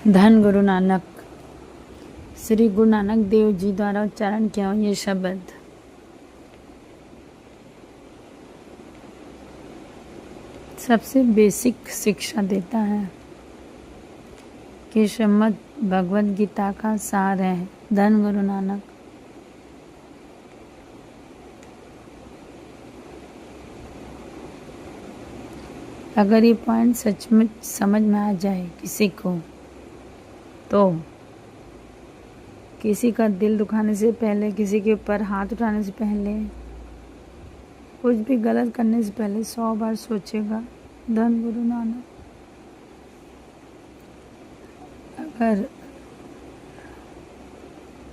धन गुरु नानक। श्री गुरु नानक देव जी द्वारा उच्चारण किया हुआ ये शब्द सबसे बेसिक शिक्षा देता है कि श्रीमद् भगवद गीता का सार है धन गुरु नानक। अगर ये पॉइंट सचमुच समझ में आ जाए किसी को, तो किसी का दिल दुखाने से पहले, किसी के ऊपर हाथ उठाने से पहले, कुछ भी गलत करने से पहले 100 बार सोचेगा धन गुरु नानक।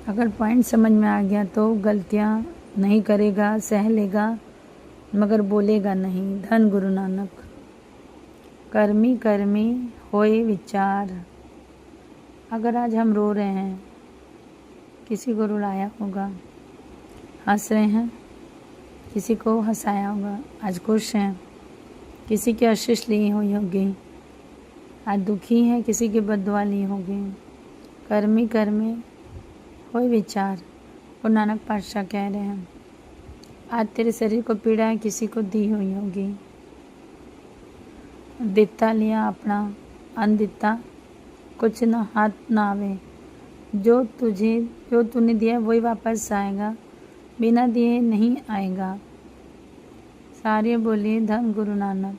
अगर पॉइंट समझ में आ गया तो गलतियां नहीं करेगा, सह लेगा, मगर बोलेगा नहीं धन गुरु नानक। कर्मी कर्मी होए विचार। अगर आज हम रो रहे हैं, किसी को रुलाया होगा, हंस रहे हैं, किसी को हंसाया होगा, आज खुश हैं, किसी की आशीष ली हुई होगी, आज दुखी हैं, किसी की बद्दुआ ली होगी। कर्मी कर्मी होए विचार। और नानक पातशाह कह रहे हैं आज तेरे शरीर को पीड़ा किसी को दी हुई होगी। दिता लिया अपना, अनदिता कुछ न हाथ ना आवे। जो तूने दिया वही वापस आएगा, बिना दिए नहीं आएगा। सारे बोलिए धन गुरु नानक।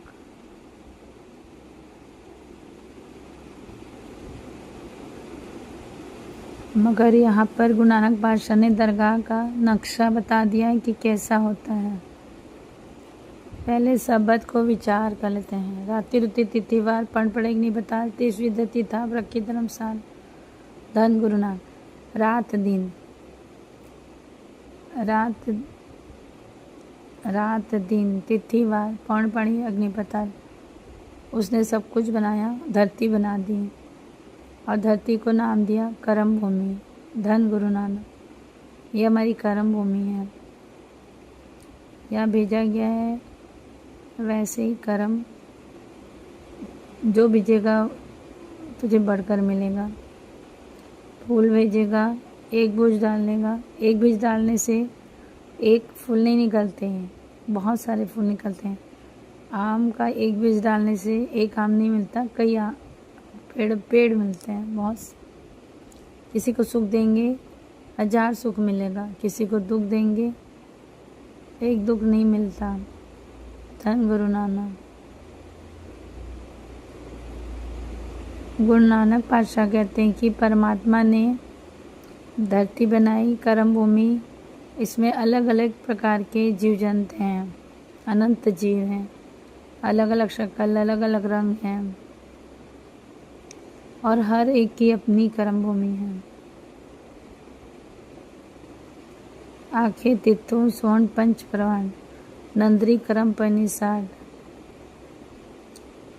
मगर यहाँ पर गुरु नानक पातशाह ने दरगाह का नक्शा बता दिया है कि कैसा होता है। पहले शब्द को विचार कर लेते हैं। राति रुति तिथिवार पण पड़ेगी नहीं बता, 30वीं धरती था रखी धर्मशाल। धन गुरु नानक। रात दिन तिथिवार पौन पड़ी अग्निपताल। उसने सब कुछ बनाया, धरती बना दी और धरती को नाम दिया कर्म भूमि। धन गुरु नानक। ये हमारी कर्म भूमि है, यहाँ भेजा गया है। वैसे ही कर्म जो बीजेगा तुझे बढ़कर मिलेगा। फूल भेजेगा, एक बीज डालनेगा, एक बीज डालने से एक फूल नहीं निकलते हैं, बहुत सारे फूल निकलते हैं। आम का एक बीज डालने से एक आम नहीं मिलता, कई पेड़ मिलते हैं बहुत। किसी को सुख देंगे 1000 सुख मिलेगा, किसी को दुख देंगे एक दुख नहीं मिलता। धन गुरु नानक। गुरु नानक पातशाह कहते हैं कि परमात्मा ने धरती बनाई, कर्म भूमि, इसमें अलग अलग प्रकार के जीव जंतु हैं, अनंत जीव हैं, अलग अलग शक्ल, अलग अलग रंग हैं और हर एक की अपनी कर्म भूमि है। आंखें तिथु स्वर्ण पंच प्रवान नंदरी कर्म पनिसार।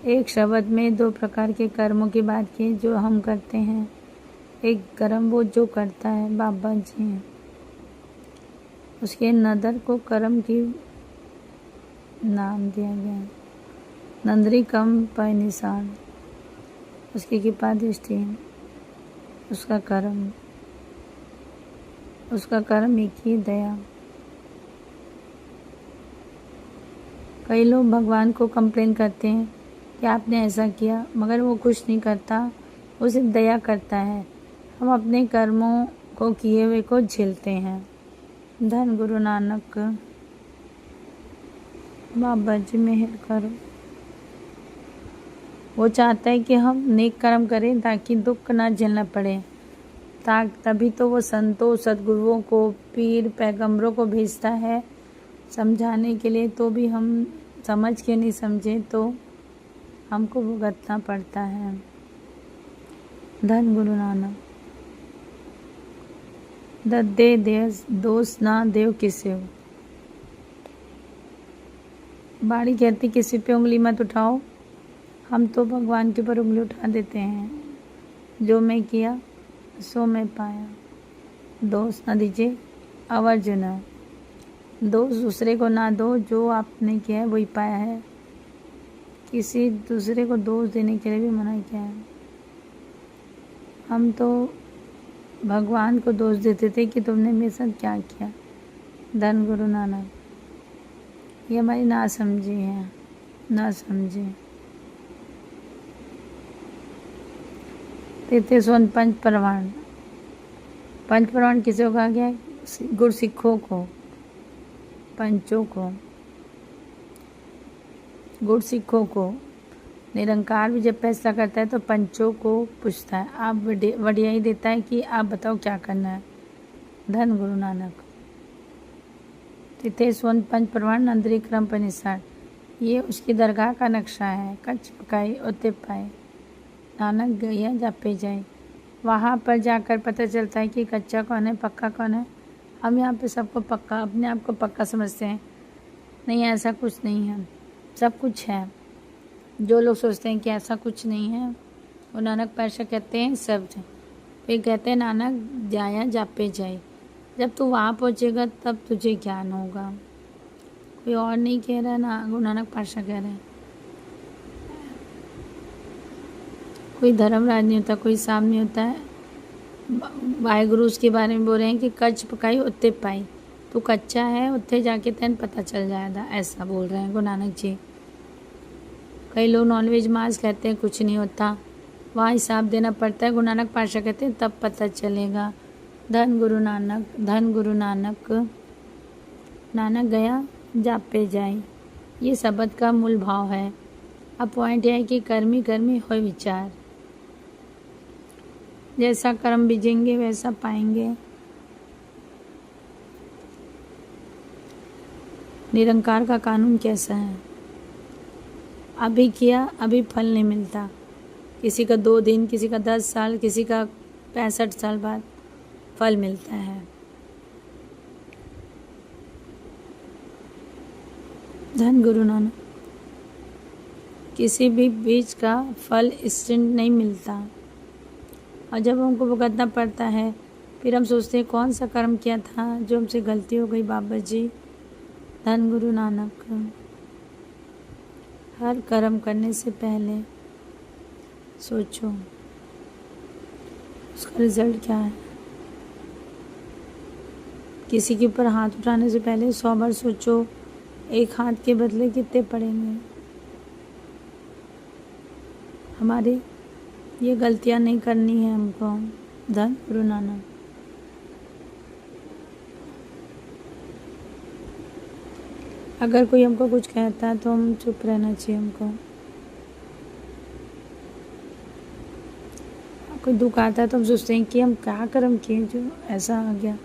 एक शब्द में 2 प्रकार के कर्मों की बात की जो हम करते हैं। एक कर्म वो जो करता है बाबा जी हैं, उसके नदर को कर्म की नाम दिया गया। नंदरी कम पनिसार उसकी कृपा दृष्टि, उसका कर्म एक ही दया। कई लोग भगवान को कंप्लेन करते हैं कि आपने ऐसा किया, मगर वो कुछ नहीं करता, वो सिर्फ दया करता है। हम अपने कर्मों को किए हुए को झेलते हैं। धन गुरु नानक। बाबा जी मेहर करो। वो चाहता है कि हम नेक कर्म करें ताकि दुख ना झेलना पड़े। तभी तो वो संतों, सद्गुरुओं को, पीर पैगंबरों को भेजता है समझाने के लिए। तो भी हम समझ के नहीं समझे तो हमको भुगतना पड़ता है। धन गुरु नानक। दे दोष ना देव किसे। बाड़ी कहती किसी पे उंगली मत उठाओ, हम तो भगवान के ऊपर उंगली उठा देते हैं। जो मैं किया सो मैं पाया, दोष ना दीजिए अवर्जुन। दोष दूसरे को ना दो, जो आपने किया है वही पाया है। किसी दूसरे को दोष देने के लिए भी मना किया है। हम तो भगवान को दोष देते थे कि तुमने मेरे साथ क्या किया। धन गुरु नानक, ये हमारी नासमझी है, नासमझी। 33 पंच प्रमाण। पंच प्रमाण किसे कहा गया? गुरसिखों को, पंचों को, गुरसिखों को। निरंकार भी जब फैसला करता है तो पंचों को पूछता है, आप वडियाई देता है कि आप बताओ क्या करना है। धन गुरु नानक। 33 पंच प्रमाण नंदरी क्रम पर निसार, ये उसकी दरगाह का नक्शा है। कच्छ पकाई उते पाए, नानक गया जापे जाए। वहाँ पर जाकर पता चलता है कि कच्चा कौन है, पक्का कौन है। हम यहाँ पे सबको पक्का, अपने आप को पक्का समझते हैं। नहीं, ऐसा कुछ नहीं है, सब कुछ है। जो लोग सोचते हैं कि ऐसा कुछ नहीं है, वो नानक पातशाह कहते हैं सब है। फिर कहते हैं नानक जाया जापे जाए। जब तू वहाँ पहुँचेगा तब तुझे ज्ञान होगा। कोई और नहीं कह रहा ना, गुरु नानक पातशाह कह रहे हैं। कोई धर्मराज नहीं होता, कोई साहब नहीं होता है। वाहेगुरु उसके बारे में बोल रहे हैं कि कच्छ पकाई उत्ते पाई। तू कच्चा है, उत्ते जाके तेन पता चल जाएगा, ऐसा बोल रहे हैं गुरु नानक जी। कई लोग नॉनवेज मांस कहते हैं, कुछ नहीं होता, वहाँ हिसाब देना पड़ता है। गुरु नानक पातशाह कहते हैं तब पता चलेगा। धन गुरु नानक, धन गुरु नानक। नानक गया जापे जाए, ये शब्द का मूल भाव है। अब पॉइंट यह है कि कर्मी कर्मी होय विचार। जैसा कर्म बीजेंगे वैसा पाएंगे। निरंकार का कानून कैसा है? अभी किया अभी फल नहीं मिलता। किसी का 2 दिन, किसी का 10 साल, किसी का 65 साल बाद फल मिलता है। धन गुरु नानक। किसी भी बीज का फल इंस्टेंट नहीं मिलता, और जब हमको भुगतना पड़ता है फिर हम सोचते हैं कौन सा कर्म किया था जो हमसे गलती हो गई बाबा जी। धन गुरु नानक। हर कर्म करने से पहले सोचो उसका रिजल्ट क्या है। किसी के ऊपर हाथ उठाने से पहले 100 बार सोचो एक हाथ के बदले कितने पड़ेंगे। हमारी ये गलतियां नहीं करनी है हमको। धन गुरु नानक। अगर कोई हमको कुछ कहता है तो हम चुप रहना चाहिए। हमको कोई दुख आता है तो हम सोचते हैं कि हम क्या कर्म किए जो ऐसा आ गया।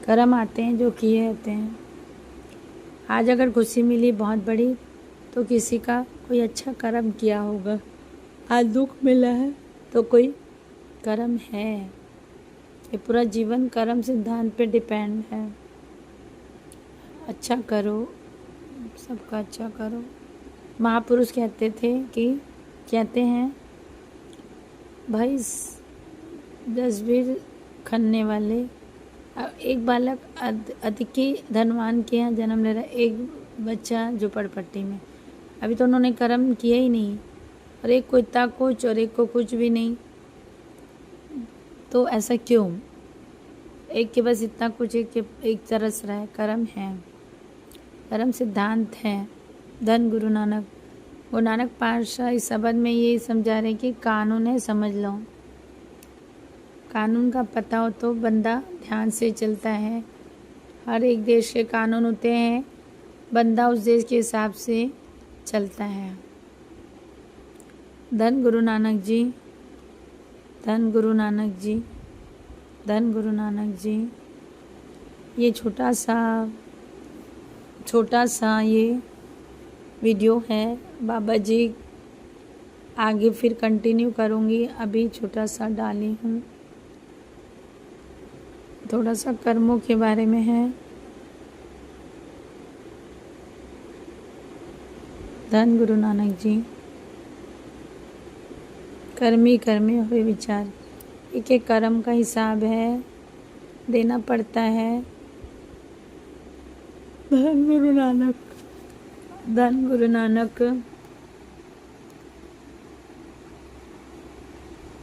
कर्म आते हैं जो किए होते हैं। आज अगर खुशी मिली बहुत बड़ी तो किसी का कोई अच्छा कर्म किया होगा। आज दुख मिला है तो कोई कर्म है। ये पूरा जीवन कर्म सिद्धांत पे डिपेंड है। अच्छा करो, सबका अच्छा करो। महापुरुष कहते थे कि कहते हैं भाई 10 बीर खनने वाले, एक बालक अधिकी धनवान के यहाँ जन्म ले रहा है, एक बच्चा झोपड़पट्टी में। अभी तो उन्होंने कर्म किया ही नहीं, और एक को इतना कुछ और एक को कुछ भी नहीं। तो ऐसा क्यों? एक के बस इतना कुछ, एक तरस रहा है। कर्म है, कर्म सिद्धांत है। धन गुरु नानक। गुरु नानक पातशाह इस शब्द में ये समझा रहे कि कानून है, समझ लो। कानून का पता हो तो बंदा ध्यान से चलता है। हर एक देश के कानून होते हैं, बंदा उस देश के हिसाब से चलता है। धन गुरु नानक जी, धन गुरु नानक जी, धन गुरु नानक जी। ये छोटा सा ये वीडियो है। बाबा जी आगे फिर कंटिन्यू करूँगी, अभी छोटा सा डाली हूँ। थोड़ा सा कर्मों के बारे में है। धन गुरु नानक जी। कर्मी कर्मी हुए विचार। एक एक कर्म का हिसाब है, देना पड़ता है। धन गुरु नानक, धन गुरु नानक।